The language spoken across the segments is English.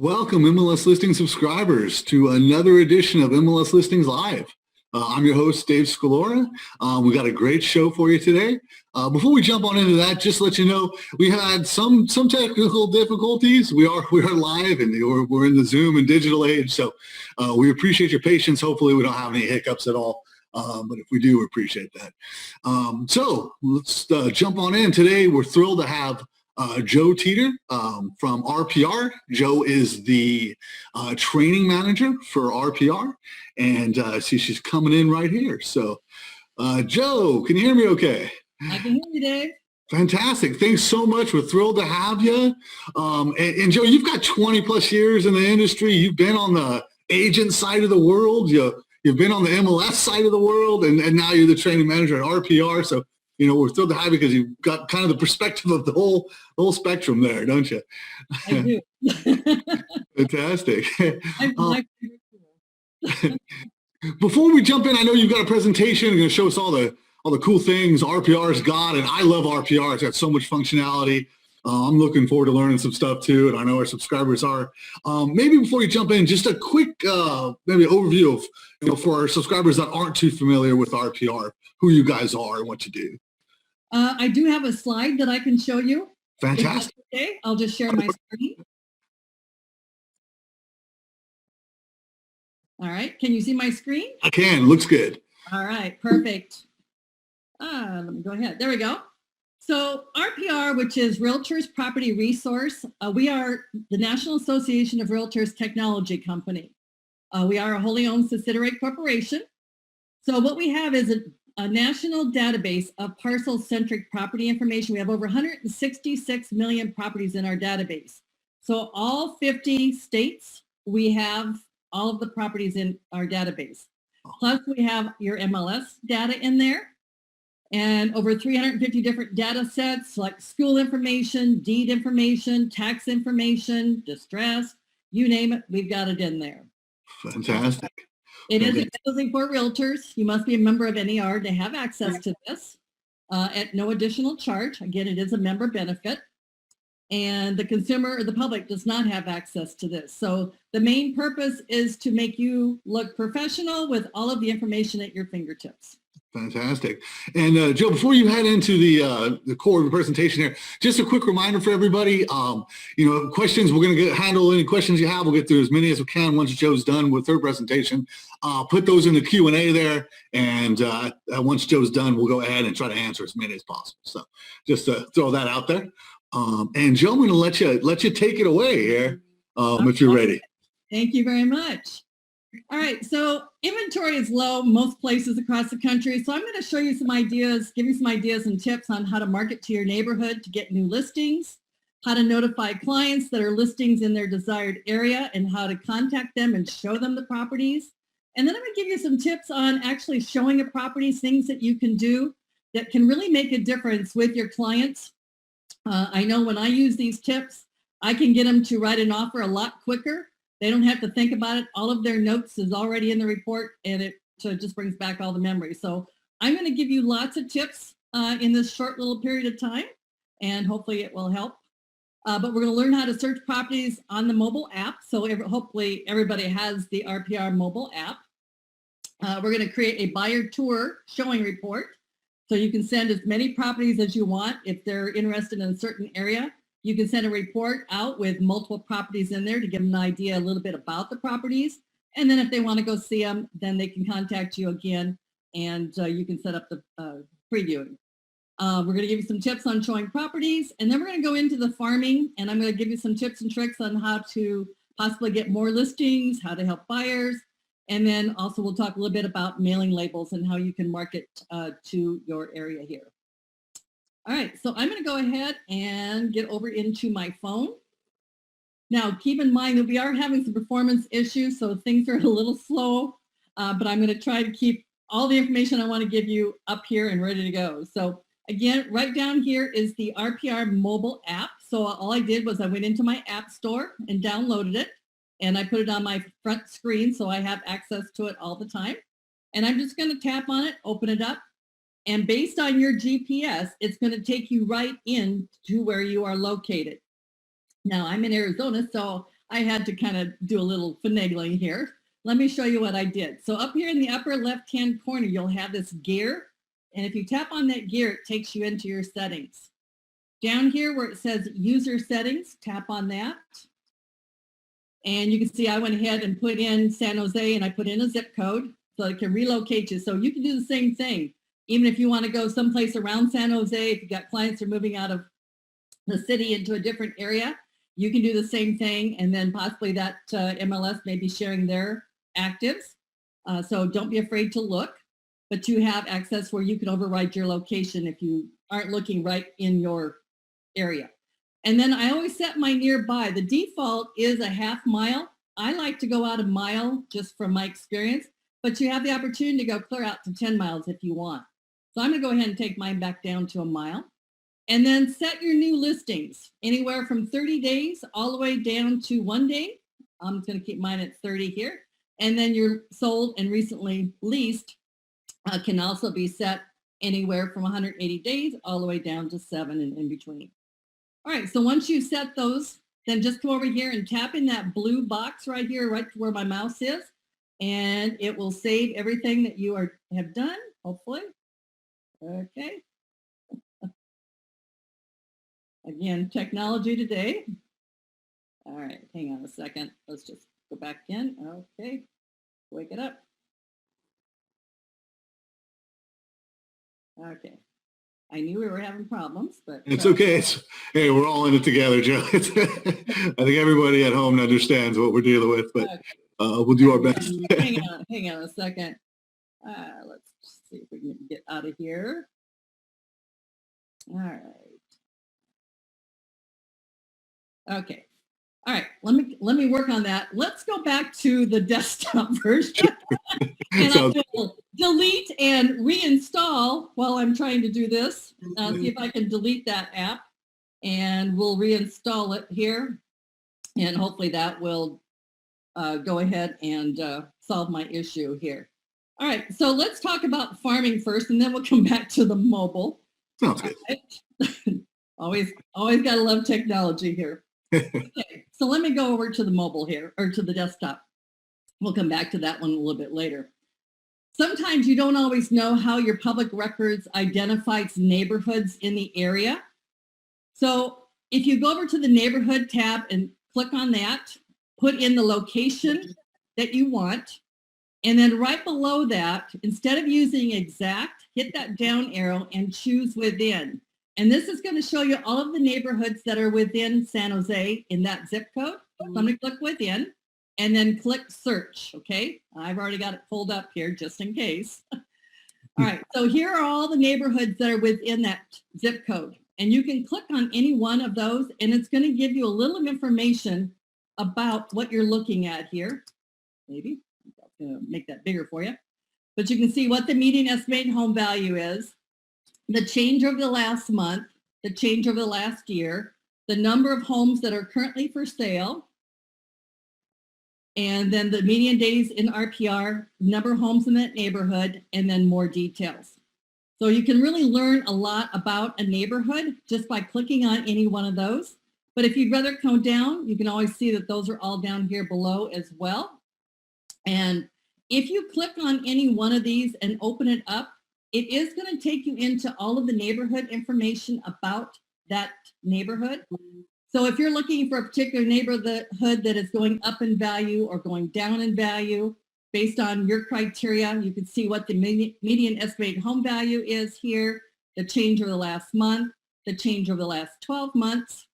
Welcome, MLS Listing subscribers, to another edition of MLS Listings Live. I'm your host, Dave Scalora. We got a great show for you today. Before we jump on into that, just to let you know, we had some technical difficulties. We are live and we're in the Zoom and digital age, so we appreciate your patience. Hopefully, we don't have any hiccups at all. But if we do, we appreciate that. So let's jump on in. Today, we're thrilled to have Joe Teeter from RPR. Joe is the training manager for RPR, and see she's coming in right here. So, Joe, can you hear me okay? I can hear you, Dave. Fantastic. Thanks so much. We're thrilled to have you. And Joe, you've got 20 plus years in the industry. You've been on the agent side of the world. You've been on the MLS side of the world, and now you're the training manager at RPR. So, you know, we're thrilled to have you because you've got kind of the perspective of the whole spectrum there, don't you? I do. Fantastic. Before we jump in, I know you've got a presentation. You're going to show us all the cool things RPR's got, and I love RPR. It's got so much functionality. I'm looking forward to learning some stuff too, and I know our subscribers are. Maybe before you jump in, just a quick maybe overview of, you know, for our subscribers that aren't too familiar with RPR, who you guys are and what you do. I do have a slide that I can show you. Fantastic. Okay, I'll just share my screen. All right, can you see my screen? I can, looks good. All right, perfect. Let me go ahead. There we go. So RPR, which is Realtors Property Resource, we are the National Association of Realtors Technology Company. We are a wholly owned subsidiary corporation. So what we have is a national database of parcel-centric property information. We have over 166 million properties in our database. So all 50 states, we have all of the properties in our database. Plus we have your MLS data in there, and over 350 different data sets like school information, deed information, tax information, distress, you name it, we've got it in there. Fantastic. It is exposing for realtors. You must be a member of NAR to have access to this at no additional charge. Again, it is a member benefit. And the consumer or the public does not have access to this. So the main purpose is to make you look professional with all of the information at your fingertips. Fantastic. And Joe, before you head into the core of the presentation here, just a quick reminder for everybody, you know, questions, we're going to handle any questions you have. We'll get through as many as we can once Joe's done with her presentation. Put those in the Q&A there, and once Joe's done, we'll go ahead and try to answer as many as possible. So just to throw that out there. And Joe, I'm going to let you take it away here if you're ready. Thank you very much. All right, so inventory is low most places across the country. So I'm going to show you some ideas, give you some ideas and tips on how to market to your neighborhood to get new listings, how to notify clients that are listings in their desired area, and how to contact them and show them the properties. And then I'm going to give you some tips on actually showing a property, things that you can do that can really make a difference with your clients. I know when I use these tips, I can get them to write an offer a lot quicker. They don't have to think about it. All of their notes is already in the report, and it just brings back all the memories. So I'm going to give you lots of tips in this short little period of time, and hopefully it will help. But we're going to learn how to search properties on the mobile app. So hopefully everybody has the RPR mobile app. We're going to create a buyer tour showing report. So you can send as many properties as you want. If they're interested in a certain area, you can send a report out with multiple properties in there to give them an idea a little bit about the properties. And then if they want to go see them, then they can contact you again, and you can set up the previewing. We're going to give you some tips on showing properties, and then we're going to go into the farming, and I'm going to give you some tips and tricks on how to possibly get more listings, how to help buyers, and then also we'll talk a little bit about mailing labels and how you can market to your area here. All right, so I'm going to go ahead and get over into my phone. Now, keep in mind that we are having some performance issues, so things are a little slow, but I'm going to try to keep all the information I want to give you up here and ready to go. So again, right down here is the RPR mobile app. So all I did was I went into my app store and downloaded it, and I put it on my front screen so I have access to it all the time. And I'm just going to tap on it, open it up, and based on your GPS, it's going to take you right in to where you are located. Now, I'm in Arizona, so I had to kind of do a little finagling here. Let me show you what I did. So up here in the upper left-hand corner, you'll have this gear. And if you tap on that gear, it takes you into your settings. Down here where it says user settings, tap on that. And you can see I went ahead and put in San Jose and I put in a zip code so it can relocate you. So you can do the same thing. Even if you want to go someplace around San Jose, if you've got clients who are moving out of the city into a different area, you can do the same thing. And then possibly that MLS may be sharing their actives. So don't be afraid to look, but you have access where you can override your location if you aren't looking right in your area. And then I always set my nearby. The default is a half mile. I like to go out a mile just from my experience, but you have the opportunity to go clear out to 10 miles if you want. So I'm gonna go ahead and take mine back down to a mile. And then set your new listings anywhere from 30 days all the way down to 1 day. I'm just gonna keep mine at 30 here. And then your sold and recently leased can also be set anywhere from 180 days all the way down to 7 and in between. All right, so once you set those, then just come over here and tap in that blue box right here, right where my mouse is, and it will save everything that you have done, hopefully. Okay. Again, technology today. All right, hang on a second. Let's just go back in. Okay, wake it up. Okay. I knew we were having problems, but it's okay. Hey, we're all in it together, Joe. I think everybody at home understands what we're dealing with, but okay. We'll do our best. hang on a second. Let's see if we can get out of here. All right. Okay. All right. Let me work on that. Let's go back to the desktop version. And I will delete and reinstall while I'm trying to do this. See if I can delete that app, and we'll reinstall it here. And hopefully that will go ahead and solve my issue here. All right, so let's talk about farming first, and then we'll come back to the mobile. Sounds good. Right. always gotta love technology here. Okay, so let me go over to the mobile here, or to the desktop. We'll come back to that one a little bit later. Sometimes you don't always know how your public records identifies neighborhoods in the area. So if you go over to the neighborhood tab and click on that, put in the location that you want, and then right below that, instead of using exact, hit that down arrow and choose within. And this is going to show you all of the neighborhoods that are within San Jose in that zip code. So I'm going to click within and then click search, okay? I've already got it pulled up here just in case. All right, so here are all the neighborhoods that are within that zip code. And you can click on any one of those and it's going to give you a little information about what you're looking at here. Maybe, I'm going to make that bigger for you. But you can see what the median estimated home value is, the change over the last month, the change over the last year, the number of homes that are currently for sale, and then the median days in RPR, number of homes in that neighborhood, and then more details. So you can really learn a lot about a neighborhood just by clicking on any one of those. But if you'd rather come down, you can always see that those are all down here below as well. And if you click on any one of these and open it up, it is going to take you into all of the neighborhood information about that neighborhood. So if you're looking for a particular neighborhood that is going up in value or going down in value, based on your criteria, you can see what the median estimated home value is here, the change over the last month, the change over the last 12 months.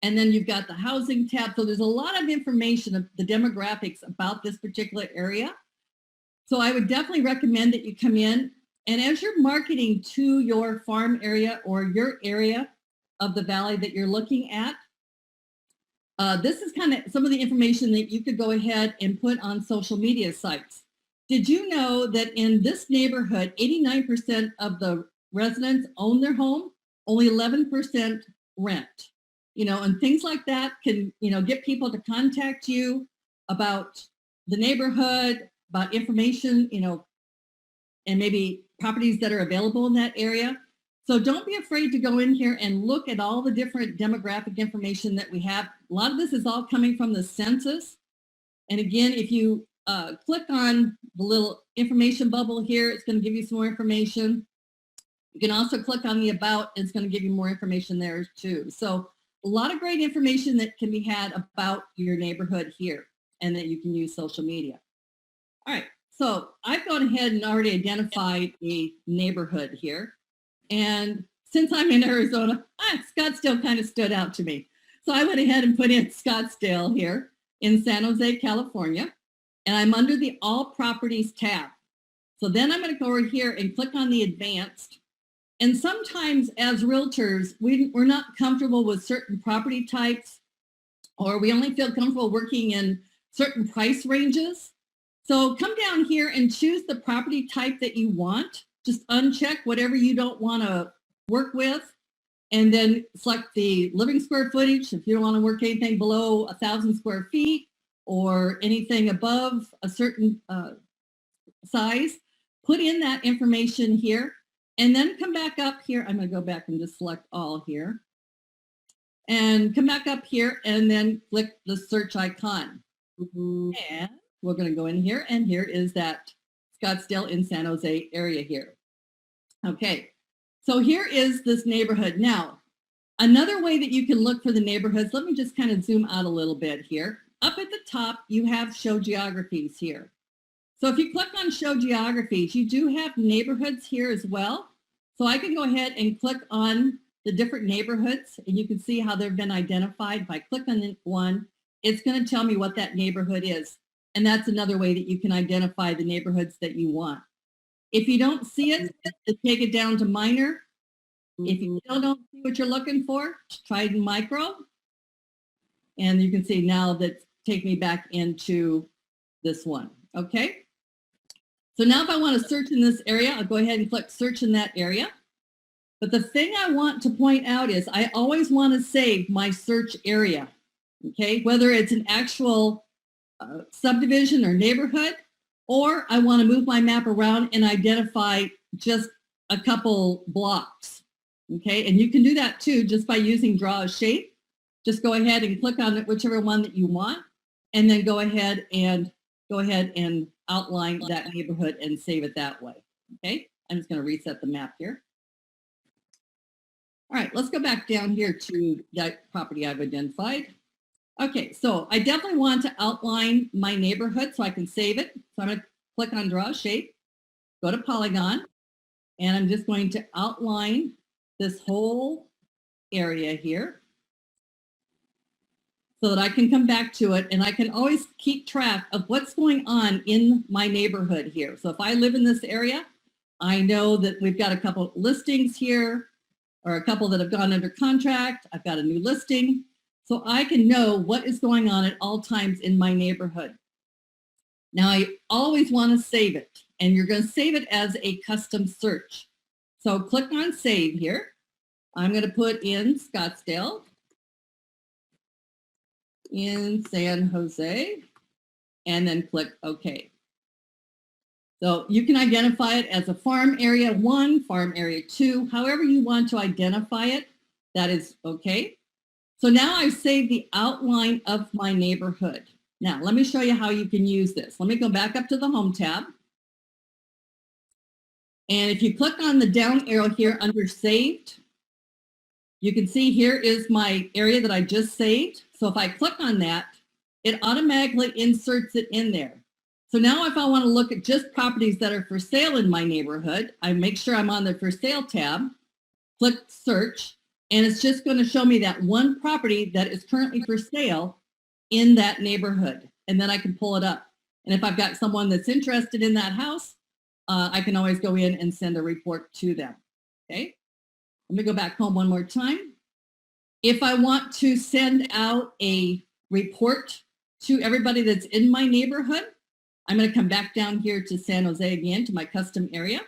And then you've got the housing tab. So there's a lot of information of the demographics about this particular area. So I would definitely recommend that you come in. And as you're marketing to your farm area or your area of the valley that you're looking at, this is kind of some of the information that you could go ahead and put on social media sites. Did you know that in this neighborhood, 89% of the residents own their home, only 11% rent? You know, and things like that can, you know, get people to contact you about the neighborhood, about information, you know, and maybe properties that are available in that area. So don't be afraid to go in here and look at all the different demographic information that we have lot of this is all coming from the census. And again, if you click on the little information bubble here, it's going to give you some more information. You can also click on the about, it's going to give you more information there too. So a lot of great information that can be had about your neighborhood here, and that you can use social media. All right, so I've gone ahead and already identified a neighborhood here. And since I'm in Arizona, Scottsdale kind of stood out to me. So I went ahead and put in Scottsdale here in San Jose, California, and I'm under the All Properties tab. So then I'm going to go over here and click on the Advanced. And sometimes as realtors, we're not comfortable with certain property types, or we only feel comfortable working in certain price ranges. So come down here and choose the property type that you want. Just uncheck whatever you don't want to work with, and then select the living square footage if you don't want to work anything below 1,000 square feet or anything above a certain size. Put in that information here, and then come back up here. I'm going to go back and just select all here, and come back up here and then click the search icon. And we're going to go in here, and here is that Scottsdale in San Jose area here. Okay, so here is this neighborhood. Now, another way that you can look for the neighborhoods, let me just kind of zoom out a little bit here. Up at the top, you have show geographies here. So if you click on show geographies, you do have neighborhoods here as well. So I can go ahead and click on the different neighborhoods, and you can see how they've been identified. If I click on one, it's going to tell me what that neighborhood is. And that's another way that you can identify the neighborhoods that you want. If you don't see it, just take it down to minor. If you still don't see what you're looking for, try it in micro. And you can see now that take me back into this one. Okay. So now if I want to search in this area, I'll go ahead and click search in that area. But the thing I want to point out is I always want to save my search area. Okay. Whether it's an actual subdivision or neighborhood, or I want to move my map around and identify just a couple blocks. Okay, and you can do that too just by using draw a shape. Just go ahead and click on it, whichever one that you want, and then go ahead and outline that neighborhood and save it that way. Okay, I'm just going to reset the map here. All right, let's go back down here to that property I've identified. Okay, so I definitely want to outline my neighborhood so I can save it. So I'm going to click on Draw Shape, go to Polygon, and I'm just going to outline this whole area here so that I can come back to it, and I can always keep track of what's going on in my neighborhood here. So if I live in this area, I know that we've got a couple listings here, or a couple that have gone under contract. I've got a new listing. So I can know what is going on at all times in my neighborhood. Now, I always want to save it, and you're going to save it as a custom search. So click on Save here. I'm going to put in Scottsdale in San Jose, and then click OK. So you can identify it as a farm area 1, farm area 2, however you want to identify it, that is okay. So now I've saved the outline of my neighborhood. Now, let me show you how you can use this. Let me go back up to the Home tab. And if you click on the down arrow here under Saved, you can see here is my area that I just saved. So if I click on that, it automatically inserts it in there. So now if I want to look at just properties that are for sale in my neighborhood, I make sure I'm on the For Sale tab, click Search, and it's just going to show me that one property that is currently for sale in that neighborhood. And then I can pull it up. And if I've got someone that's interested in that house, I can always go in and send a report to them. Okay. Let me go back home one more time. If I want to send out a report to everybody that's in my neighborhood, I'm going to come back down here to San Jose again, to my custom area.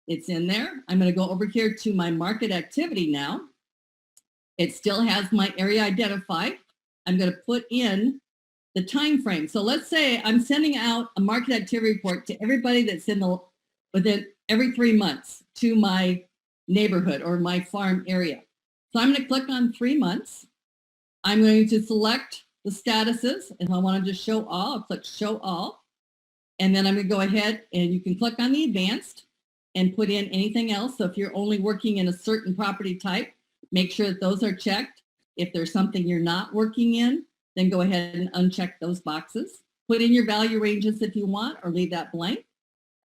It's in there. I'm going to go over here to my market activity now. It still has my area identified. I'm going to put in the time frame. So let's say I'm sending out a market activity report to everybody that's within every 3 months to my neighborhood or my farm area. So I'm going to click on 3 months, I'm going to select the statuses. If I want to just show all, I'll click show all. And then I'm going to go ahead and you can click on the advanced and put in anything else. So if you're only working in a certain property type, make sure that those are checked. If there's something you're not working in, then go ahead and uncheck those boxes. Put in your value ranges if you want, or leave that blank.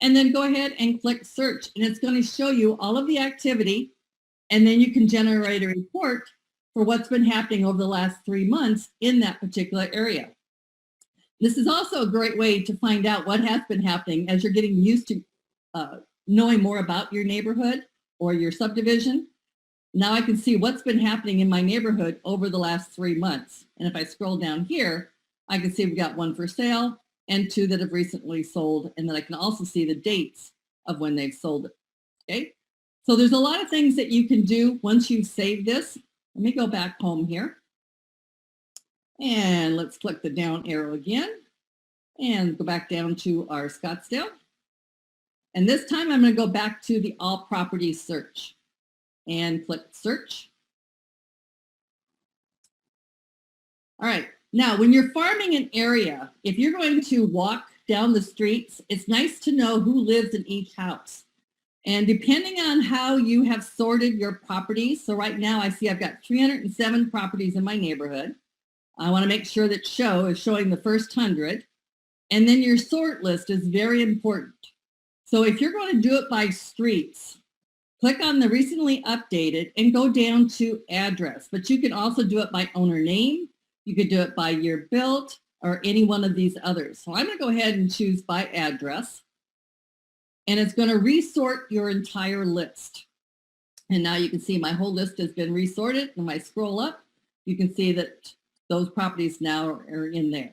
And then go ahead and click search, and it's going to show you all of the activity, and then you can generate a report for what's been happening over the last 3 months in that particular area. This is also a great way to find out what has been happening as you're getting used to knowing more about your neighborhood or your subdivision. Now I can see what's been happening in my neighborhood over the last 3 months. And if I scroll down here, I can see we've got 1 for sale and 2 that have recently sold. And then I can also see the dates of when they've sold it. Okay. So there's a lot of things that you can do once you save this. Let me go back home here. And let's click the down arrow again and go back down to our Scottsdale. And this time I'm going to go back to the all properties search and click search. All right. Now, when you're farming an area, if you're going to walk down the streets, it's nice to know who lives in each house. And depending on how you have sorted your properties, so right now I see I've got 307 properties in my neighborhood. I want to make sure that show is showing the first 100. And then your sort list is very important. So if you're going to do it by streets, click on the recently updated and go down to address. But you can also do it by owner name. You could do it by year built or any one of these others. So I'm going to go ahead and choose by address. And it's going to resort your entire list. And now you can see my whole list has been resorted. And when I scroll up, you can see that those properties now are in there.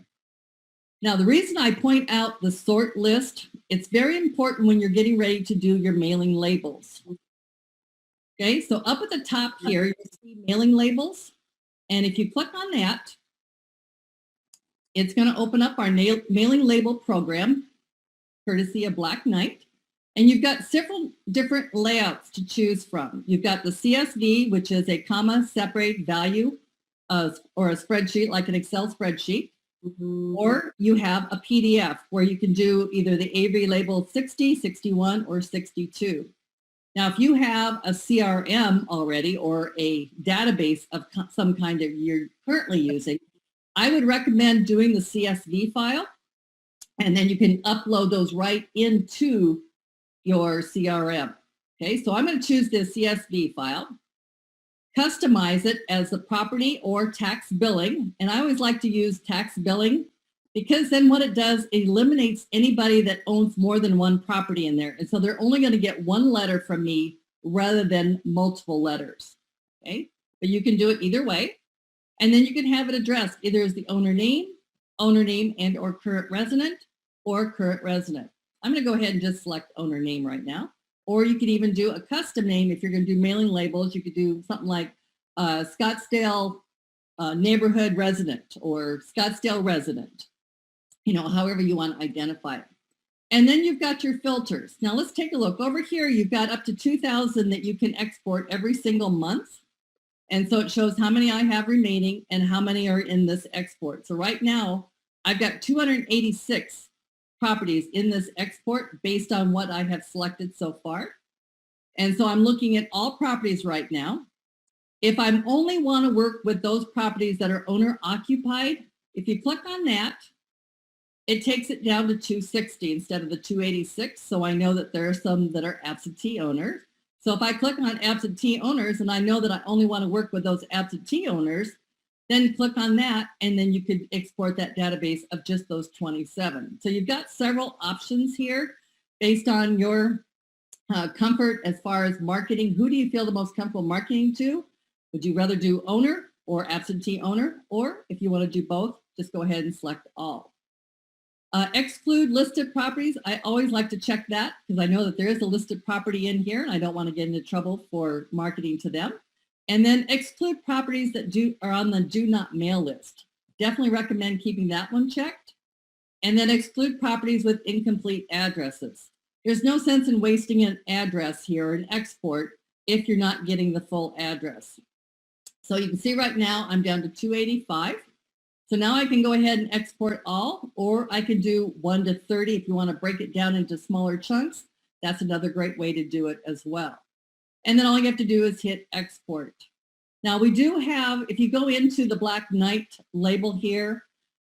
Now, the reason I point out the sort list, it's very important when you're getting ready to do your mailing labels. Okay, so up at the top here, you see mailing labels. And if you click on that, it's going to open up our mailing label program, courtesy of Black Knight. And you've got several different layouts to choose from. You've got the CSV, which is a comma separate value or a spreadsheet, like an Excel spreadsheet. Mm-hmm. Or you have a PDF where you can do either the AV label 60, 61, or 62. Now, if you have a CRM already or a database of some kind that you're currently using, I would recommend doing the CSV file, and then you can upload those right into your CRM. Okay, so I'm going to choose the CSV file, customize it as a property or tax billing. And I always like to use tax billing because then what it does, it eliminates anybody that owns more than one property in there. And so they're only going to get one letter from me rather than multiple letters. Okay, but you can do it either way. And then you can have it addressed either as the owner name and or current resident or current resident. I'm going to go ahead and just select owner name right now. Or you could even do a custom name. If you're going to do mailing labels, you could do something like Scottsdale neighborhood resident or Scottsdale resident, however you want to identify it. And then you've got your filters. Now let's take a look. Over here, you've got up to 2,000 that you can export every single month. And so it shows how many I have remaining and how many are in this export. So right now, I've got 286 properties in this export based on what I have selected so far. And so I'm looking at all properties right now. If I only want to work with those properties that are owner occupied, if you click on that, it takes it down to 260 instead of the 286. So I know that there are some that are absentee owners. So if I click on absentee owners and I know that I only want to work with those absentee owners, then click on that and then you could export that database of just those 27. So you've got several options here based on your comfort as far as marketing. Who do you feel the most comfortable marketing to? Would you rather do owner or absentee owner? Or if you want to do both, just go ahead and select all. Exclude listed properties. I always like to check that because I know that there is a listed property in here and I don't want to get into trouble for marketing to them. And then exclude properties that are on the do not mail list. Definitely recommend keeping that one checked. And then exclude properties with incomplete addresses. There's no sense in wasting an address here or an export if you're not getting the full address. So you can see right now I'm down to 285. So now I can go ahead and export all, or I can do 1 to 30 if you want to break it down into smaller chunks. That's another great way to do it as well. And then all you have to do is hit export. Now we do have, if you go into the Black Knight label here,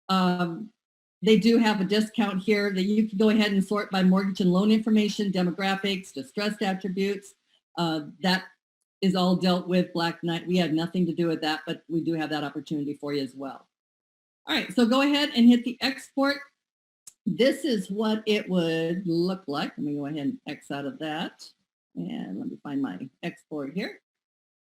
they do have a discount here that you can go ahead and sort by mortgage and loan information, demographics, distressed attributes. That is all dealt with Black Knight. We have nothing to do with that, but we do have that opportunity for you as well. All right, so go ahead and hit the export. This is what it would look like. Let me go ahead and X out of that. And let me find my export here.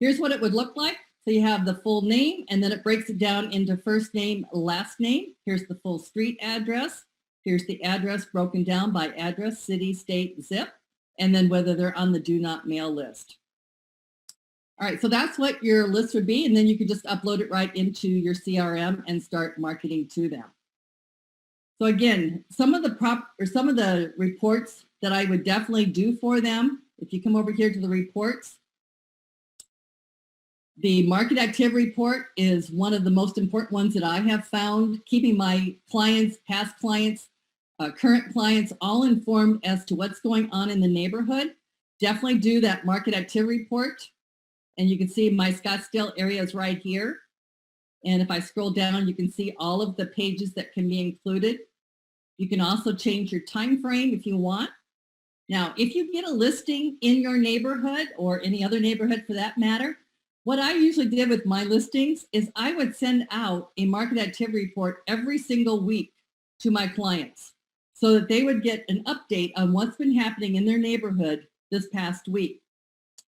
Here's what it would look like. So you have the full name, and then it breaks it down into first name, last name. Here's the full street address. Here's the address broken down by address, city, state, zip, and then whether they're on the do not mail list. All right, so that's what your list would be, and then you could just upload it right into your CRM and start marketing to them. So again, some of the reports that I would definitely do for them, if you come over here to the reports, the market activity report is one of the most important ones that I have found, keeping my clients, past clients, current clients all informed as to what's going on in the neighborhood. Definitely do that market activity report. And you can see my Scottsdale area is right here. And if I scroll down, you can see all of the pages that can be included. You can also change your time frame if you want. Now, if you get a listing in your neighborhood or any other neighborhood for that matter, what I usually did with my listings is I would send out a market activity report every single week to my clients so that they would get an update on what's been happening in their neighborhood this past week.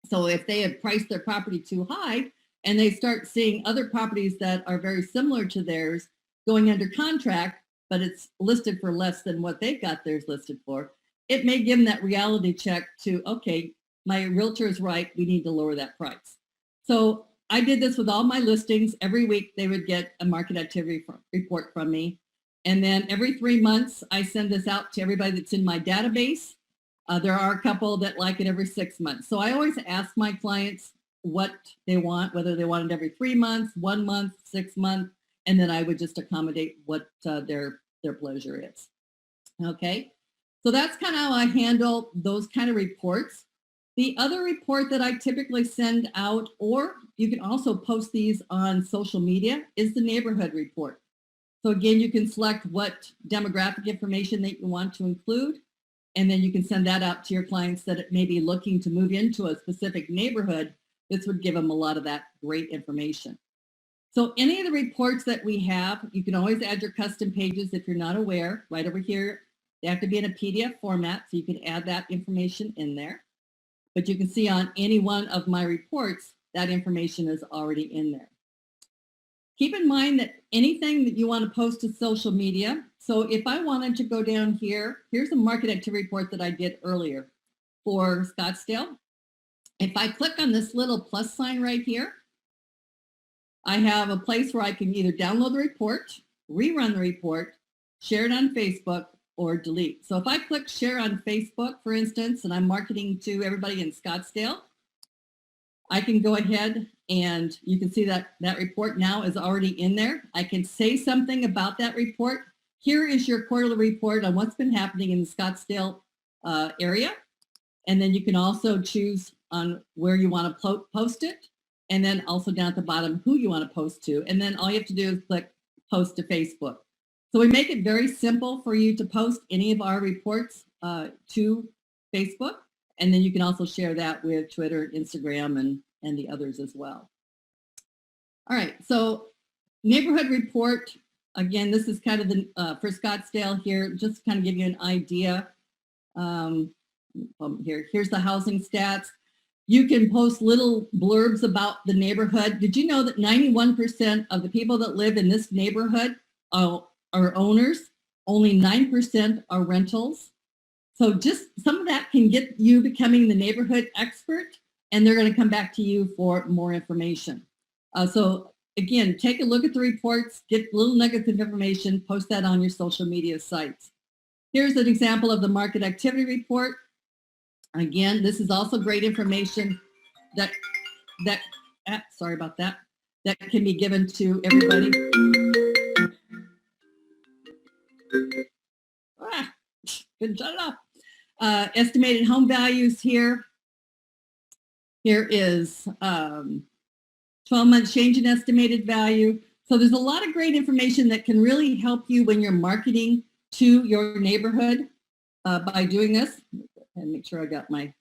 So if they had priced their property too high and they start seeing other properties that are very similar to theirs going under contract, but it's listed for less than what they've got theirs listed for, it may give them that reality check to, okay, my realtor is right, we need to lower that price. So I did this with all my listings. Every week they would get a market activity report from me. And then every 3 months, I send this out to everybody that's in my database. There are a couple that like it every 6 months. So I always ask my clients what they want, whether they want it every 3 months, 1 month, 6 months, and then I would just accommodate what their pleasure is. Okay, so that's kind of how I handle those kind of reports. The other report that I typically send out, or you can also post these on social media, is the neighborhood report. So again, you can select what demographic information that you want to include, and then you can send that out to your clients that may be looking to move into a specific neighborhood. This would give them a lot of that great information. So any of the reports that we have, you can always add your custom pages if you're not aware. Right over here, they have to be in a PDF format, so you can add that information in there. But you can see on any one of my reports, that information is already in there. Keep in mind that anything that you want to post to social media, so if I wanted to go down here, here's a market activity report that I did earlier for Scottsdale. If I click on this little plus sign right here, I have a place where I can either download the report, rerun the report, share it on Facebook, or delete. So if I click share on Facebook, for instance, and I'm marketing to everybody in Scottsdale, I can go ahead and you can see that that report now is already in there. I can say something about that report. Here is your quarterly report on what's been happening in the Scottsdale area. And then you can also choose on where you want to post it. And then also down at the bottom, who you want to post to. And then all you have to do is click post to Facebook. So we make it very simple for you to post any of our reports to Facebook. And then you can also share that with Twitter, Instagram, and the others as well. All right, so neighborhood report. Again, this is kind of the for Scottsdale here, just to kind of give you an idea. Here's the housing stats. You can post little blurbs about the neighborhood. Did you know that 91% of the people that live in this neighborhood are owners? Only 9% are rentals. So just some of that can get you becoming the neighborhood expert, and they're going to come back to you for more information. So again, take a look at the reports, get little nuggets of information, post that on your social media sites. Here's an example of the market activity report. Again, this is also great information sorry about that. that can be given to everybody. Couldn't shut it off. Estimated home values here. Here is 12-month change in estimated value. So there's a lot of great information that can really help you when you're marketing to your neighborhood by doing this. And make sure I got my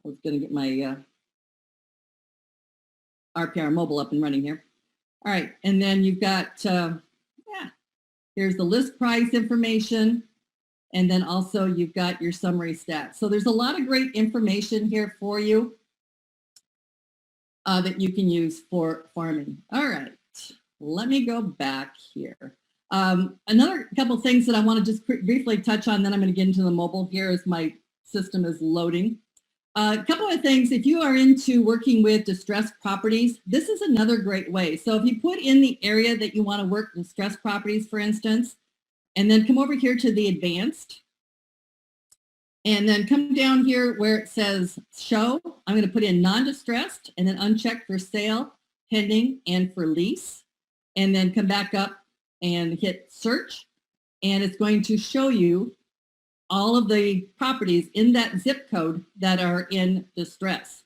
I was going to get my RPR Mobile up and running here. All right, and then you've got, here's the list price information, and then also you've got your summary stats. So there's a lot of great information here for you that you can use for farming. All right, let me go back here. Another couple things that I want to just briefly touch on, then I'm going to get into the mobile here as my system is loading. A couple of things, if you are into working with distressed properties, this is another great way. So if you put in the area that you want to work distressed properties, for instance, and then come over here to the advanced, and then come down here where it says show, I'm going to put in non-distressed and then uncheck for sale, pending, and for lease, and then come back up and hit search, and it's going to show you all of the properties in that zip code that are in distress.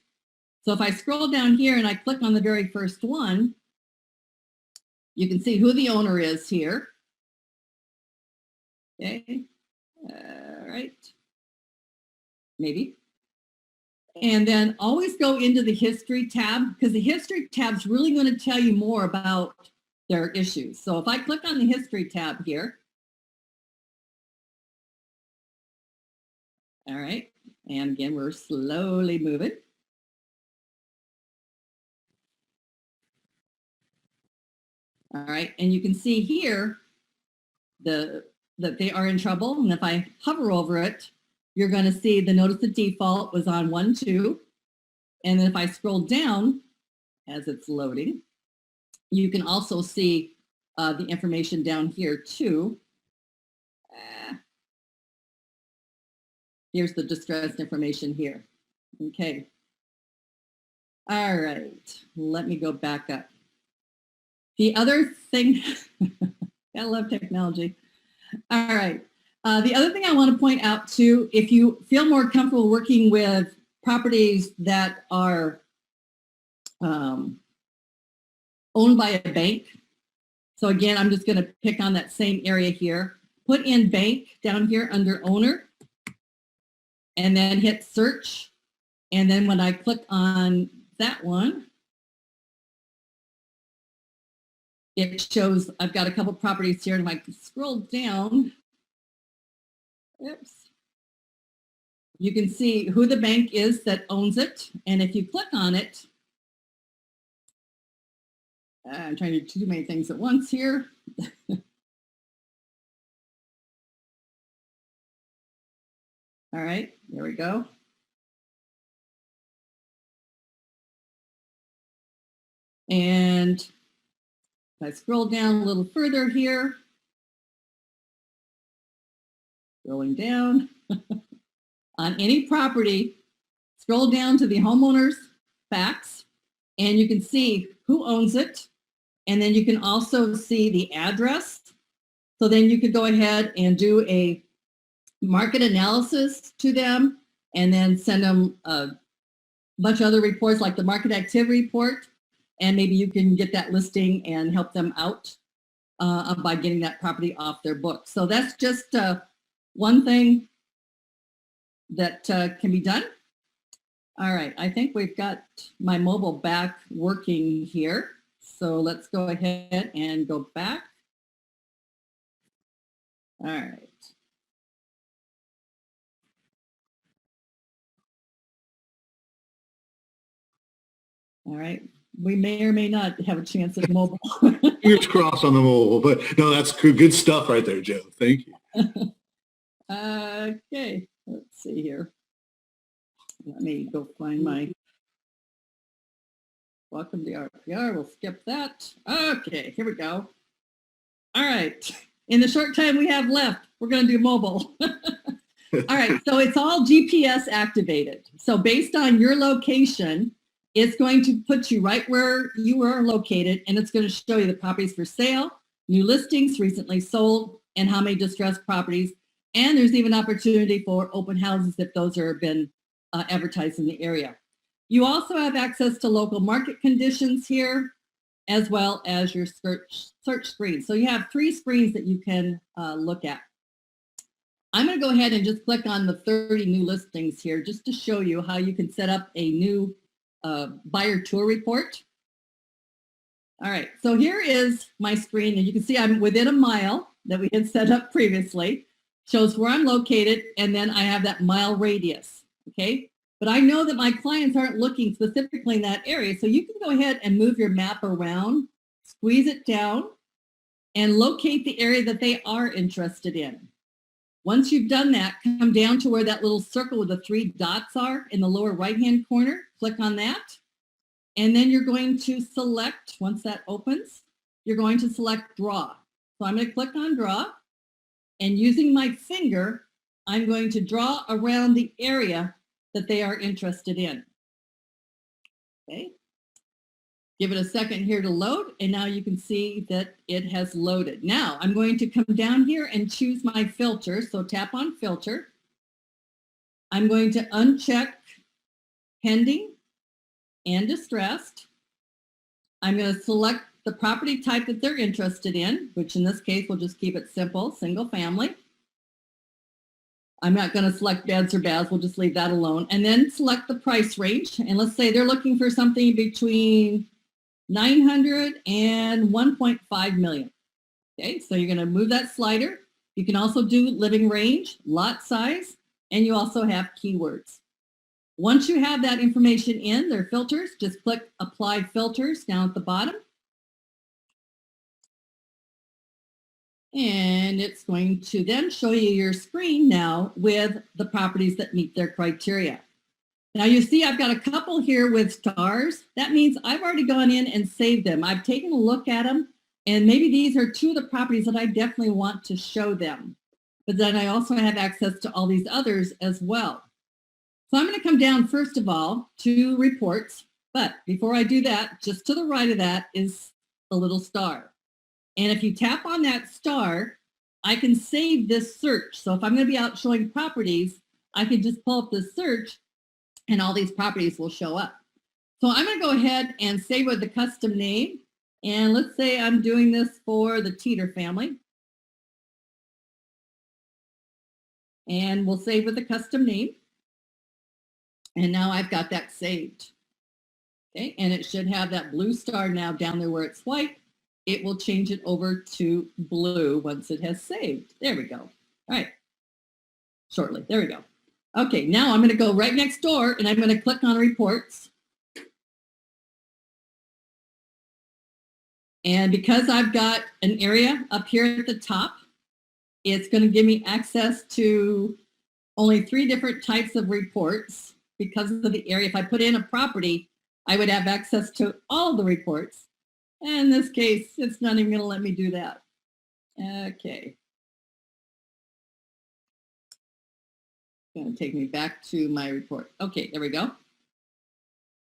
So if I scroll down here and I click on the very first one, you can see who the owner is here. Okay, all right, maybe. And then always go into the history tab, because the history tab is really going to tell you more about their issues. So if I click on the history tab here, all right, and again, we're slowly moving. All right, and you can see here that they are in trouble. And if I hover over it, you're going to see the notice of default was on 1-2. And then if I scroll down as it's loading, you can also see the information down here too. Here's the distressed information here. Okay. All right, let me go back up. The other thing, I love technology. All right. The other thing I want to point out too, if you feel more comfortable working with properties that are owned by a bank. So again, I'm just going to pick on that same area here. Put in bank down here under owner, and then hit search. And then when I click on that one, it shows I've got a couple properties here, and if I scroll down, oops, you can see who the bank is that owns it. And if you click on it, I'm trying to do too many things at once here. All right, there we go. And if I scroll down a little further here, scrolling down, on any property, scroll down to the homeowner's facts, and you can see who owns it. And then you can also see the address. So then you could go ahead and do a market analysis to them and then send them a bunch of other reports like the market activity report. And maybe you can get that listing and help them out by getting that property off their books. So that's just one thing that can be done. All right, I think we've got my mobile back working here. So let's go ahead and go back. All right. All right. We may or may not have a chance at mobile. Fingers crossed on the mobile, but no, that's good stuff right there, Joe. Thank you. Okay, let's see here. Let me go find my welcome to RPR. We'll skip that. Okay, here we go. All right. In the short time we have left, we're going to do mobile. All right, so it's all GPS activated. So based on your location, it's going to put you right where you are located, and it's going to show you the properties for sale, new listings, recently sold, and how many distressed properties. And there's even opportunity for open houses if those are been advertised in the area. You also have access to local market conditions here, as well as your search screen. So you have 3 screens that you can look at. I'm going to go ahead and just click on the 30 new listings here just to show you how you can set up a new buyer tour report. All right, so here is my screen, and you can see I'm within a mile that we had set up previously. Shows where I'm located, and then I have that mile radius, okay? But I know that my clients aren't looking specifically in that area, so you can go ahead and move your map around, squeeze it down, and locate the area that they are interested in. Once you've done that, come down to where that little circle with the 3 dots are in the lower right-hand corner, click on that, and then you're going to select, once that opens, you're going to select draw. So I'm going to click on draw, and using my finger, I'm going to draw around the area that they are interested in. Okay. Give it a second here to load, and now you can see that it has loaded. Now I'm going to come down here and choose my filter. So tap on filter. I'm going to uncheck pending and distressed. I'm going to select the property type that they're interested in, which in this case, we'll just keep it simple, single family. I'm not going to select beds or baths. We'll just leave that alone. And then select the price range. And let's say they're looking for something between 900 and 1.5 million. Okay, so you're going to move that slider. You can also do living range, lot size, and you also have keywords. Once you have that information in their filters, just click Apply Filters down at the bottom. And it's going to then show you your screen now with the properties that meet their criteria. Now you see I've got a couple here with stars. That means I've already gone in and saved them. I've taken a look at them, and maybe these are 2 of the properties that I definitely want to show them. But then I also have access to all these others as well. So I'm going to come down first of all to reports. But before I do that, just to the right of that is the little star. And if you tap on that star, I can save this search. So if I'm going to be out showing properties, I can just pull up the search and all these properties will show up. So I'm going to go ahead and save with the custom name. And let's say I'm doing this for the Teeter family. And we'll save with the custom name. And now I've got that saved. Okay, and it should have that blue star now down there where it's white. It will change it over to blue once it has saved. There we go. All right, shortly, there we go. Okay, now I'm going to go right next door and I'm going to click on reports. And because I've got an area up here at the top, it's going to give me access to only 3 different types of reports because of the area. If I put in a property, I would have access to all the reports. And in this case, it's not even going to let me do that. Okay. It's going to take me back to my report. Okay, there we go. All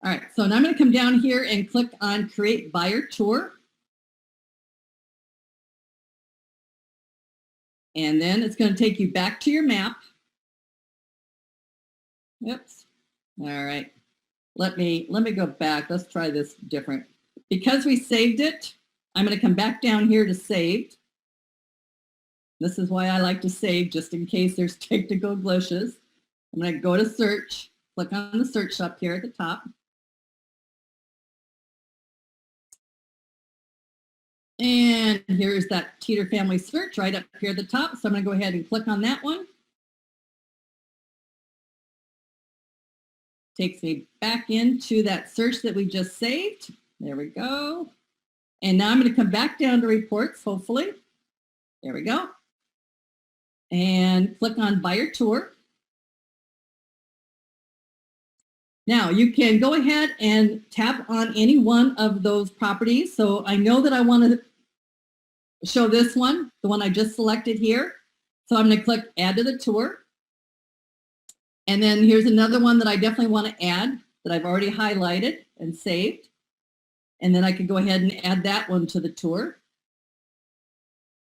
right, so now I'm going to come down here and click on Create Buyer Tour. And then it's going to take you back to your map. Oops. All right. Let me go back. Let's try this different. Because we saved it, I'm going to come back down here to saved. This is why I like to save, just in case there's technical glitches. I'm going to go to search, click on the search up here at the top. And here's that Teeter family search right up here at the top. So I'm going to go ahead and click on that one. Takes me back into that search that we just saved. There we go. And now I'm going to come back down to reports, hopefully. There we go. And click on Buyer Tour. Now you can go ahead and tap on any one of those properties. So I know that I want to show this one, the one I just selected here. So I'm going to click Add to the Tour. And then here's another one that I definitely want to add that I've already highlighted and saved. And then I could go ahead and add that one to the tour.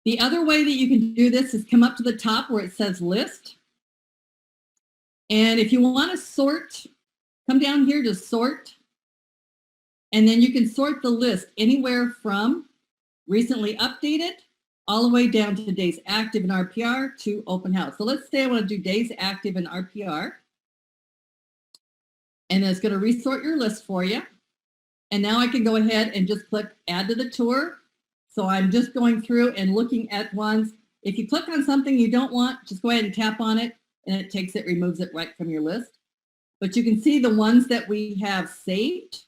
The other way that you can do this is come up to the top where it says list. And if you want to sort, come down here to sort. And then you can sort the list anywhere from recently updated all the way down to days active in RPR to open house. So let's say I want to do days active in RPR. And then it's going to resort your list for you. And now I can go ahead and just click add to the tour. So I'm just going through and looking at ones. If you click on something you don't want, just go ahead and tap on it and it takes it, removes it right from your list. But you can see the ones that we have saved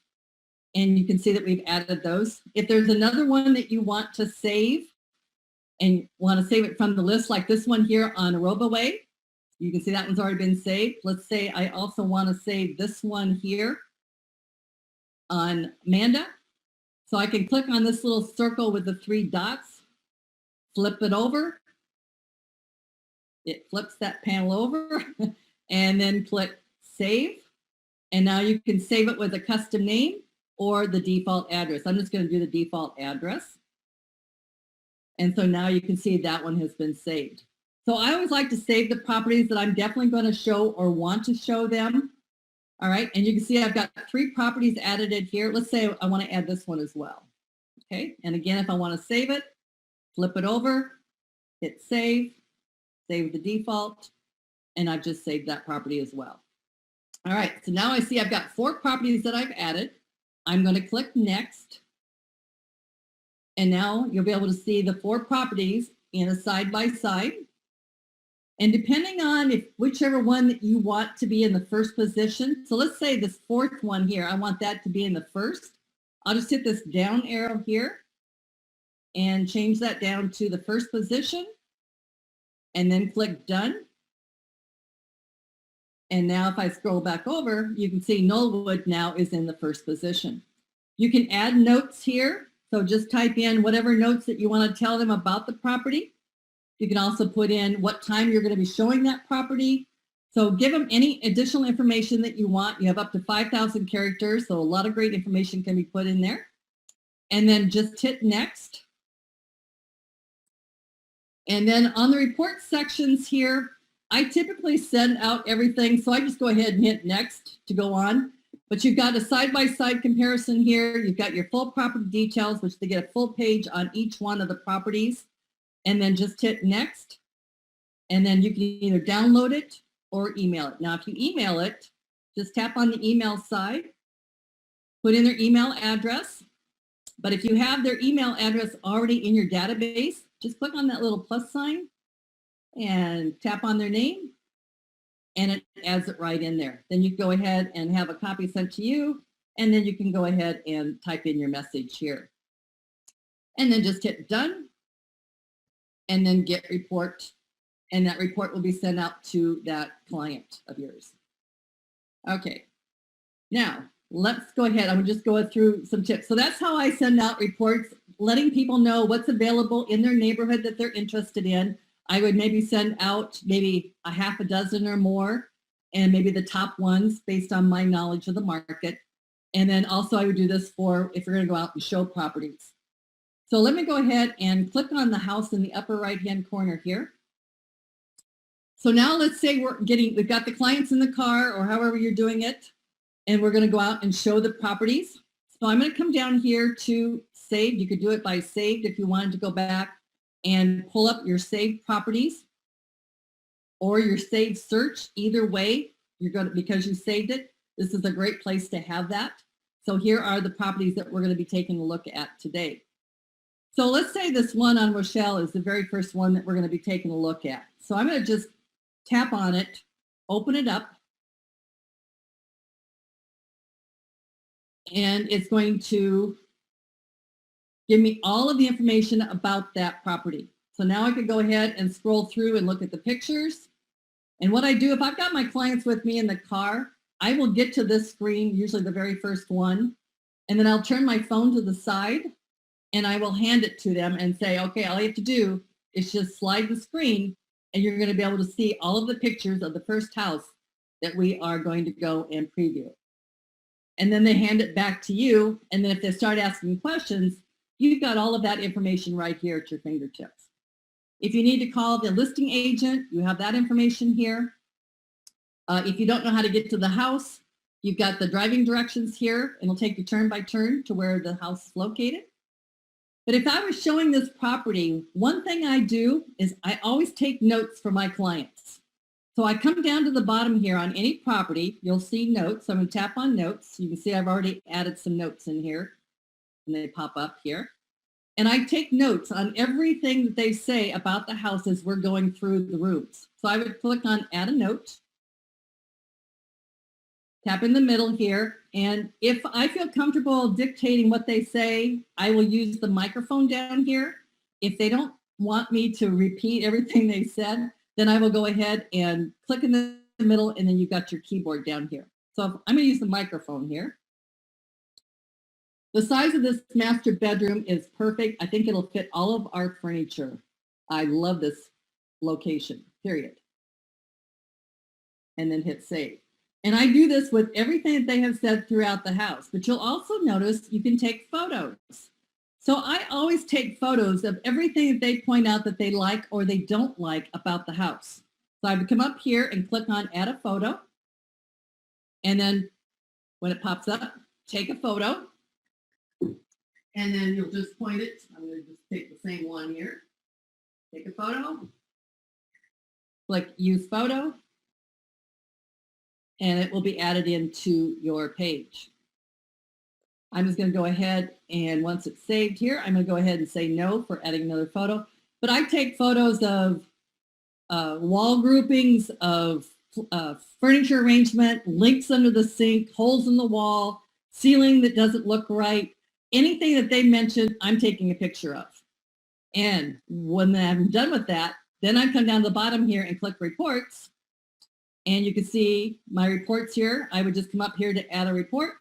and you can see that we've added those. If there's another one that you want to save and want to save it from the list, like this one here on Arobaway, you can see that one's already been saved. Let's say I also want to save this one here on Amanda. So I can click on this little circle with the 3 dots, flip it over. It flips that panel over and then click save. And now you can save it with a custom name or the default address. I'm just going to do the default address. And so now you can see that one has been saved. So I always like to save the properties that I'm definitely going to show or want to show them. All right, and you can see I've got 3 properties added in here. Let's say I want to add this one as well. Okay, and again, if I want to save it, flip it over, hit save, save the default, and I've just saved that property as well. All right, so now I see I've got 4 properties that I've added. I'm going to click next. And now you'll be able to see the 4 properties in a side-by-side. And depending on whichever one that you want to be in the first position, so let's say this 4th one here, I want that to be in the first. I'll just hit this down arrow here and change that down to the first position and then click done. And now if I scroll back over, you can see Knollwood now is in the first position. You can add notes here. So just type in whatever notes that you want to tell them about the property. You can also put in what time you're going to be showing that property. So give them any additional information that you want. You have up to 5,000 characters, so a lot of great information can be put in there. And then just hit next. And then on the report sections here, I typically send out everything, so I just go ahead and hit next to go on. But you've got a side-by-side comparison here. You've got your full property details, which they get a full page on each one of the properties. And then just hit next. And then you can either download it or email it. Now, if you email it, just tap on the email side, put in their email address. But if you have their email address already in your database, just click on that little plus sign and tap on their name, and it adds it right in there. Then you go ahead and have a copy sent to you, and then you can go ahead and type in your message here. And then just hit done, and then get report, and that report will be sent out to that client of yours. Okay, now let's go ahead. I'm just going through some tips. So that's how I send out reports, letting people know what's available in their neighborhood that they're interested in. I would maybe send out maybe a half a dozen or more, and maybe the top ones based on my knowledge of the market. And then also I would do this for if you're going to go out and show properties. So let me go ahead and click on the house in the upper right-hand corner here. So now let's say we've got the clients in the car or however you're doing it, and we're going to go out and show the properties. So I'm going to come down here to saved. You could do it by saved if you wanted to go back and pull up your saved properties or your saved search. Either way, you're going to, because you saved it, this is a great place to have that. So here are the properties that we're going to be taking a look at today. So let's say this one on Rochelle is the very first one that we're going to be taking a look at. So I'm going to just tap on it, open it up, and it's going to give me all of the information about that property. So now I could go ahead and scroll through and look at the pictures. And what I do, if I've got my clients with me in the car, I will get to this screen, usually the very first one, and then I'll turn my phone to the side and I will hand it to them and say, okay, all you have to do is just slide the screen and you're going to be able to see all of the pictures of the first house that we are going to go and preview. And then they hand it back to you. And then if they start asking questions, you've got all of that information right here at your fingertips. If you need to call the listing agent, you have that information here. If you don't know how to get to the house, you've got the driving directions here, and it'll take you turn by turn to where the house is located. But if I was showing this property, one thing I do is I always take notes for my clients. So I come down to the bottom here on any property, you'll see notes. So I'm going to tap on notes. You can see I've already added some notes in here, and they pop up here. And I take notes on everything that they say about the house as we're going through the rooms. So I would click on add a note, tap in the middle here, and if I feel comfortable dictating what they say, I will use the microphone down here. If they don't want me to repeat everything they said, then I will go ahead and click in the middle, and then you've got your keyboard down here. So I'm going to use the microphone here. The size of this master bedroom is perfect. I think it'll fit all of our furniture. I love this location, period. And then hit save. And I do this with everything that they have said throughout the house, but you'll also notice you can take photos. So I always take photos of everything that they point out that they like or they don't like about the house. So I would come up here and click on add a photo. And then when it pops up, take a photo. And then you'll just point it. I'm going to just take the same one here. Take a photo. Click use photo. And it will be added into your page. I'm just going to go ahead, and once it's saved here, I'm going to go ahead and say no for adding another photo. But I take photos of wall groupings, of furniture arrangement, links under the sink, holes in the wall, ceiling that doesn't look right. Anything that they mentioned, I'm taking a picture of. And when I'm done with that, then I come down to the bottom here and click reports. And you can see my reports here. I would just come up here to add a report,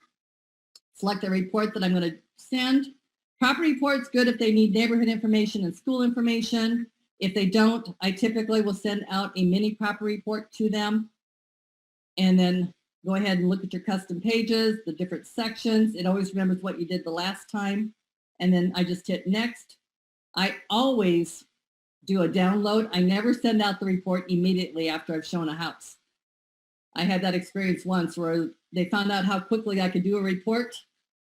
select a report that I'm going to send. Property report's good if they need neighborhood information and school information. If they don't, I typically will send out a mini property report to them. And then go ahead and look at your custom pages, the different sections. It always remembers what you did the last time. And then I just hit next. I always do a download. I never send out the report immediately after I've shown a house. I had that experience once where they found out how quickly I could do a report,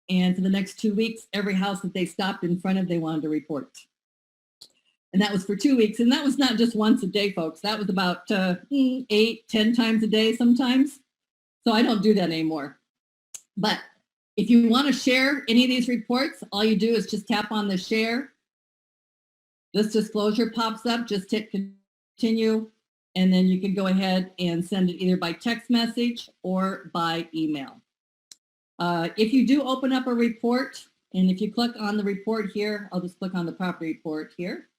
and for the next 2 weeks, every house that they stopped in front of, they wanted to report. And that was for 2 weeks, and that was not just once a day, folks. That was about 8, 10 times a day sometimes. So I don't do that anymore. But if you want to share any of these reports, all you do is just tap on the share. This disclosure pops up, just hit continue. And then you can go ahead and send it either by text message or by email. If you do open up a report, and if you click on the report here, I'll just click on the property report here.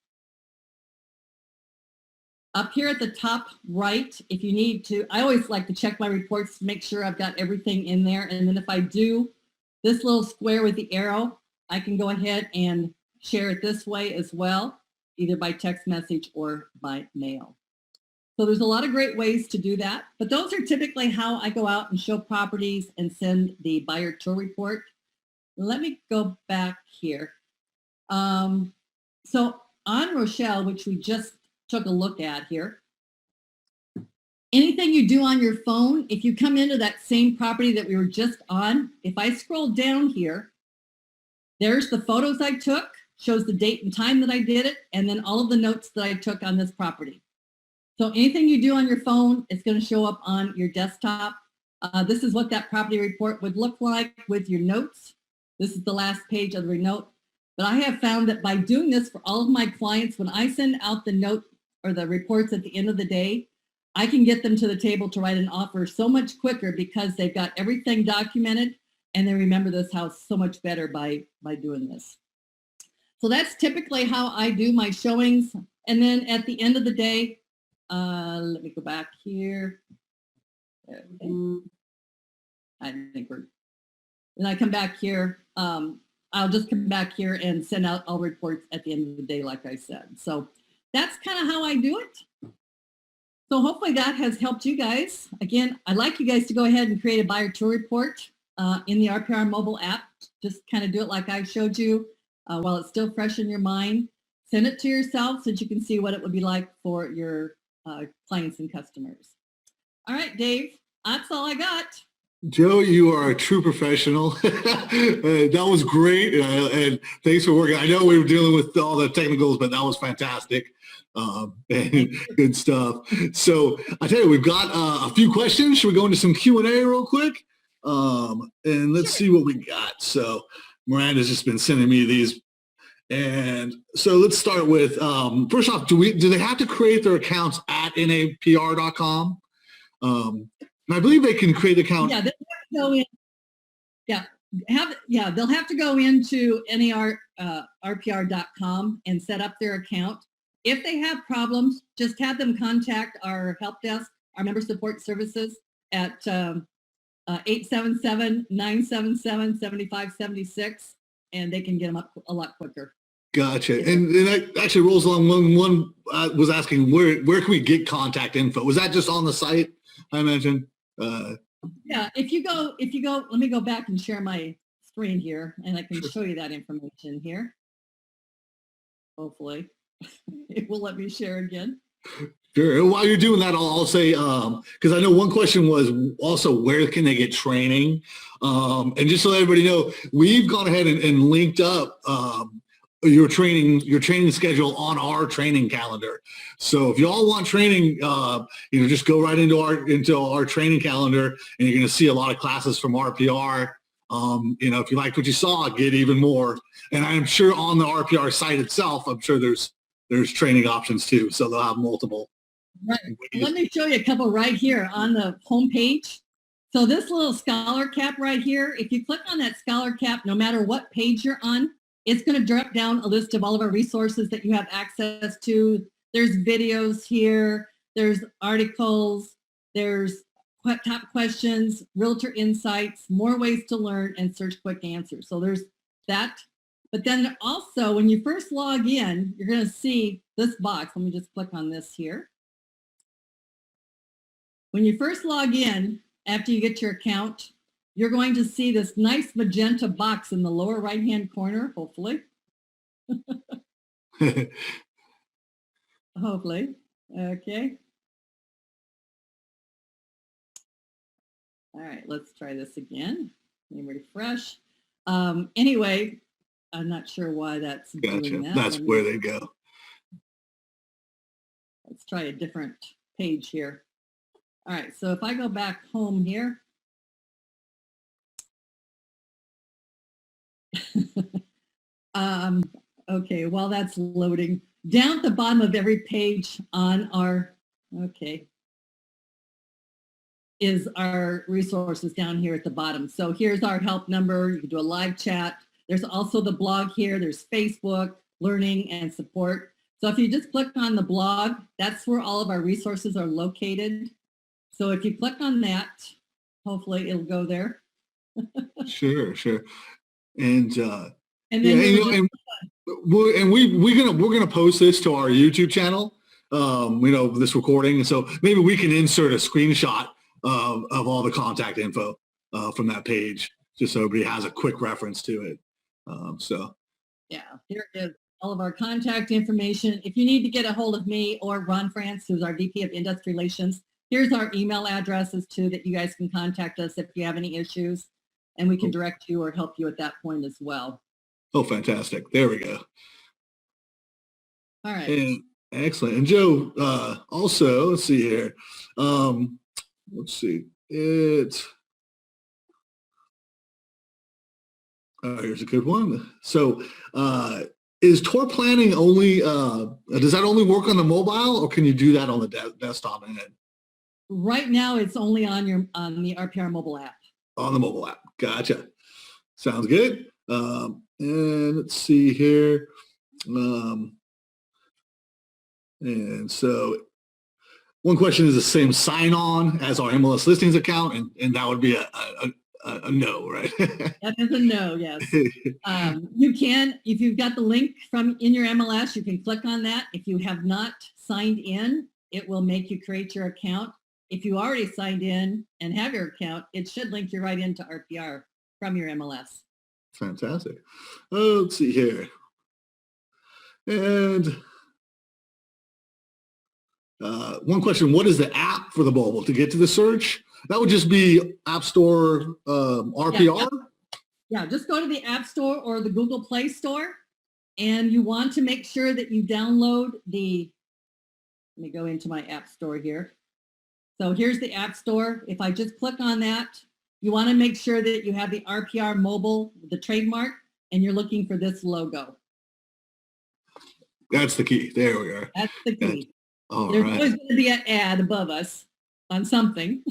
Up here at the top right, if you need to, I always like to check my reports to make sure I've got everything in there. And then if I do this little square with the arrow, I can go ahead and share it this way as well, either by text message or by mail. So there's a lot of great ways to do that, but those are typically how I go out and show properties and send the buyer tour report. Let me go back here. So on Rochelle, which we just took a look at here, anything you do on your phone, if you come into that same property that we were just on, if I scroll down here, there's the photos I took, shows the date and time that I did it, and then all of the notes that I took on this property. So anything you do on your phone, it's going to show up on your desktop. This is what that property report would look like with your notes. This is the last page of the note. But I have found that by doing this for all of my clients, when I send out the note or the reports at the end of the day, I can get them to the table to write an offer so much quicker because they've got everything documented and they remember this house so much better by doing this. So that's typically how I do my showings. And then at the end of the day, let me go back here. I think when I come back here, I'll just come back here and send out all reports at the end of the day, like I said. So that's kind of how I do it. So hopefully that has helped you guys. Again, I'd like you guys to go ahead and create a buyer tour report in the RPR mobile app. Just kind of do it like I showed you while it's still fresh in your mind. Send it to yourself so that you can see what it would be like for your clients and customers. All right, Dave, that's all I got. Joe, you are a true professional. That was great. And thanks for working. I know we were dealing with all the technicals, but that was fantastic. And good stuff. So I tell you, we've got a few questions. Should we go into some Q&A real quick? And let's see what we got. So Miranda's just been sending me these. And so let's start with, first off, do they have to create their accounts at napr.com? And I believe they can create an account. Yeah, they'll have to go in. Yeah, they'll have to go into rpr.com and set up their account. If they have problems, just have them contact our help desk, our member support services at 877-977-7576, and they can get them up a lot quicker. Gotcha. And that actually rolls along. One was asking where can we get contact info? Was that just on the site, I imagine? Yeah, if you go, let me go back and share my screen here, and I can show you that information here. Hopefully, it will let me share again. Sure. While you're doing that, I'll say, because I know one question was also where can they get training? And just so everybody know, we've gone ahead and linked up your training schedule on our training calendar. So if y'all want training, just go right into our training calendar, and you're going to see a lot of classes from RPR. If you liked what you saw, get even more. And I'm sure on the RPR site itself, I'm sure there's training options too. So they'll have multiple. Right. Let me show you a couple right here on the home page. So this little scholar cap right here, if you click on that scholar cap, no matter what page you're on, it's going to drop down a list of all of our resources that you have access to. There's videos here, there's articles, there's top questions, realtor insights, more ways to learn, and search quick answers. So there's that. But then also when you first log in, you're going to see this box. Let me just click on this here. When you first log in, after you get your account, you're going to see this nice magenta box in the lower right-hand corner, hopefully. Hopefully. Okay. All right, let's try this again. Let me refresh. Anyway, I'm not sure why that's doing that. That's where they go. Let's try a different page here. All right, so if I go back home here, okay, while that's loading, down at the bottom of every page on our, is our resources down here at the bottom. So here's our help number. You can do a live chat. There's also the blog here. There's Facebook, learning, and support. So if you just click on the blog, that's where all of our resources are located. So if you click on that, hopefully it'll go there. Sure. And then we're gonna post this to our YouTube channel. This recording, so maybe we can insert a screenshot of all the contact info from that page, just so everybody has a quick reference to it. Yeah, here it is. All of our contact information. If you need to get a hold of me or Ron France, who's our VP of Industry Relations, here's our email addresses too that you guys can contact us if you have any issues, and we can direct you or help you at that point as well. Oh, fantastic. There we go. All right. And excellent. And Joe, also, let's see here. Let's see. Here's a good one. So is tour planning only, does that only work on the mobile, or can you do that on the desktop end? Right now, it's only on the RPR mobile app. On the mobile app. Gotcha. Sounds good. And let's see here. And so one question is the same sign-on as our MLS listings account, and that would be a no, right? That is a no, yes. You can, if you've got the link from in your MLS, you can click on that. If you have not signed in, it will make you create your account. If you already signed in and have your account, it should link you right into RPR from your MLS. Fantastic. Let's see here. And one question, what is the app for the mobile to get to the search? That would just be App Store RPR? Yeah, just go to the App Store or the Google Play Store, and you want to make sure that you download the, let me go into my App Store here. So here's the App Store. If I just click on that, you want to make sure that you have the RPR Mobile, the trademark, and you're looking for this logo. That's the key. There we are. That's the key. There's always going to be an ad above us on something.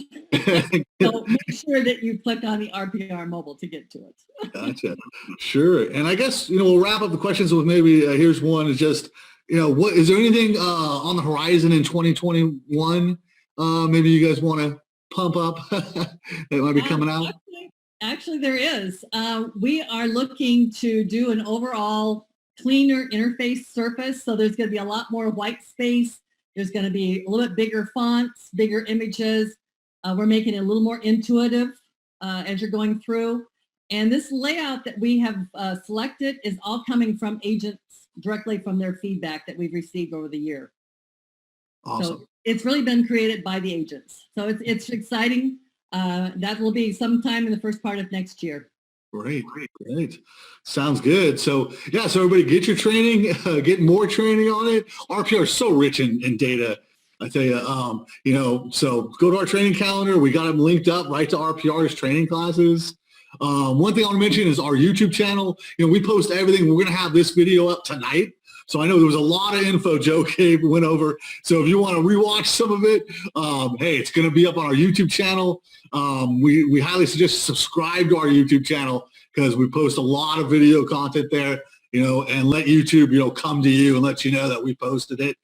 So make sure that you click on the RPR Mobile to get to it. Gotcha. Sure. And I guess, we'll wrap up the questions with maybe, here's one is just, what is there anything on the horizon in 2021? Maybe you guys want to pump up that might be coming out? Actually, there is. We are looking to do an overall cleaner interface surface. So there's going to be a lot more white space. There's going to be a little bit bigger fonts, bigger images. We're making it a little more intuitive as you're going through. And this layout that we have selected is all coming from agents directly from their feedback that we've received over the year. Awesome. So it's really been created by the agents. So it's exciting. That will be sometime in the first part of next year. Great. Sounds good. So so everybody get your training, get more training on it. RPR is so rich in data. I tell you, so go to our training calendar. We got them linked up right to RPR's training classes. One thing I want to mention is our YouTube channel. We post everything. We're going to have this video up tonight. So I know there was a lot of info Joe Cabe went over. So if you want to rewatch some of it, hey, it's going to be up on our YouTube channel. We highly suggest subscribe to our YouTube channel because we post a lot of video content there, and let YouTube, come to you and let you know that we posted it.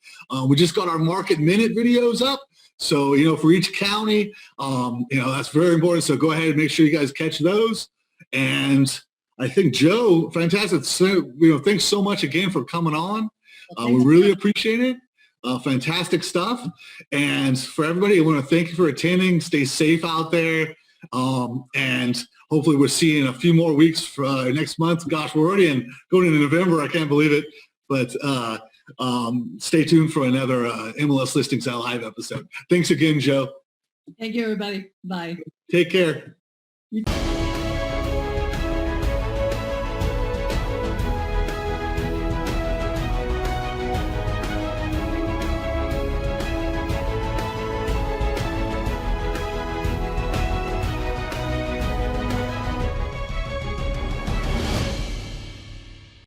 We just got our market minute videos up. So, for each county, that's very important. So go ahead and make sure you guys catch those. And I think, Joe, fantastic. So, thanks so much again for coming on. We really appreciate it. Fantastic stuff. And for everybody, I want to thank you for attending. Stay safe out there. And hopefully we'll see you in a few more weeks for next month. Gosh, we're already going into November. I can't believe it. But stay tuned for another MLS Listings Live episode. Thanks again, Joe. Thank you, everybody. Bye. Take care.